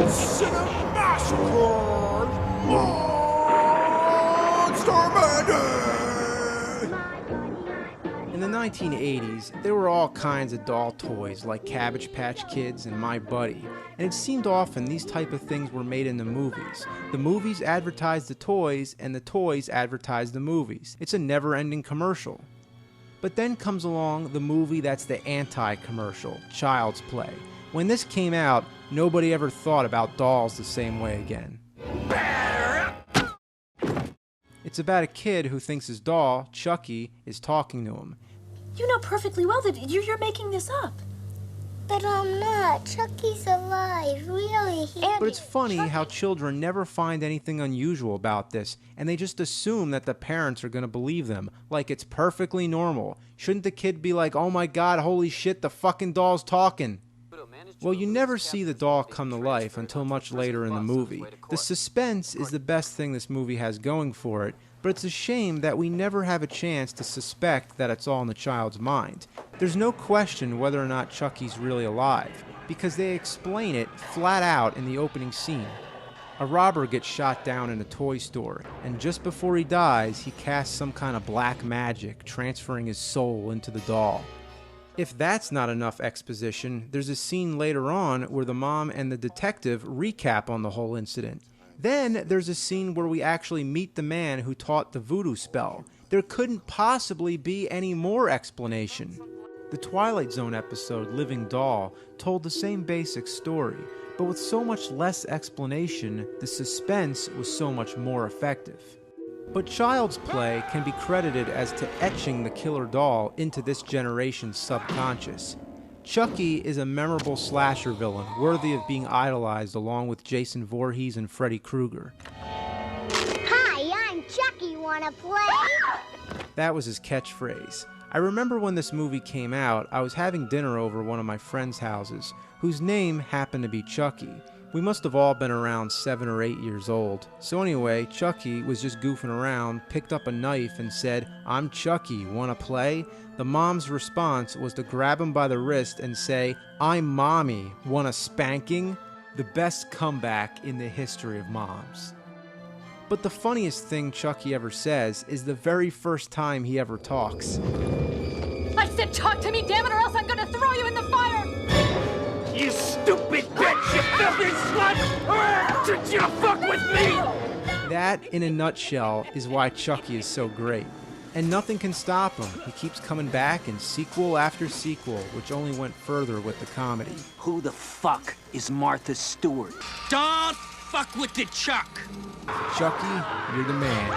Cinemassacre! Monster Madness! In the 1980s, there were all kinds of doll toys like Cabbage Patch Kids and My Buddy, and it seemed often these type of things were made into movies. The movies advertised the toys, and the toys advertised the movies. It's a never-ending commercial. But then comes along the movie that's the anti-commercial, Child's Play. When this came out, nobody ever thought about dolls the same way again. It's about a kid who thinks his doll, Chucky, is talking to him. You know perfectly well that you're making this up. But I'm not. Chucky's alive, really. But it's funny how children never find anything unusual about this, and they just assume that the parents are going to believe them, like it's perfectly normal. Shouldn't the kid be like, oh my god, holy shit, the fucking doll's talking? Well, you never see the doll come to life until much later in the movie. The suspense is the best thing this movie has going for it, but it's a shame that we never have a chance to suspect that it's all in the child's mind. There's no question whether or not Chucky's really alive, because they explain it flat out in the opening scene. A robber gets shot down in a toy store, and just before he dies, he casts some kind of black magic, transferring his soul into the doll. If that's not enough exposition, there's a scene later on where the mom and the detective recap on the whole incident. Then there's a scene where we actually meet the man who taught the voodoo spell. There couldn't possibly be any more explanation. The Twilight Zone episode, Living Doll, told the same basic story, but with so much less explanation, the suspense was so much more effective. But Child's Play can be credited as to etching the killer doll into this generation's subconscious. Chucky is a memorable slasher villain, worthy of being idolized along with Jason Voorhees and Freddy Krueger. Hi, I'm Chucky. Wanna play? That was his catchphrase. I remember when this movie came out, I was having dinner over one of my friends' houses, whose name happened to be Chucky. We must have all been around 7 or 8 years old. So anyway, Chucky was just goofing around, picked up a knife and said, "I'm Chucky, wanna play?" The mom's response was to grab him by the wrist and say, "I'm Mommy, want a spanking?" The best comeback in the history of moms. But the funniest thing Chucky ever says is the very first time he ever talks. I said talk to me, damn it, or else I'm gonna throw you in the fire! You stupid bitch, you filthy slut! Did you fuck with me? That, in a nutshell, is why Chucky is so great. And nothing can stop him. He keeps coming back in sequel after sequel, which only went further with the comedy. Who the fuck is Martha Stewart? Don't fuck with the Chuck! Chucky, you're the man.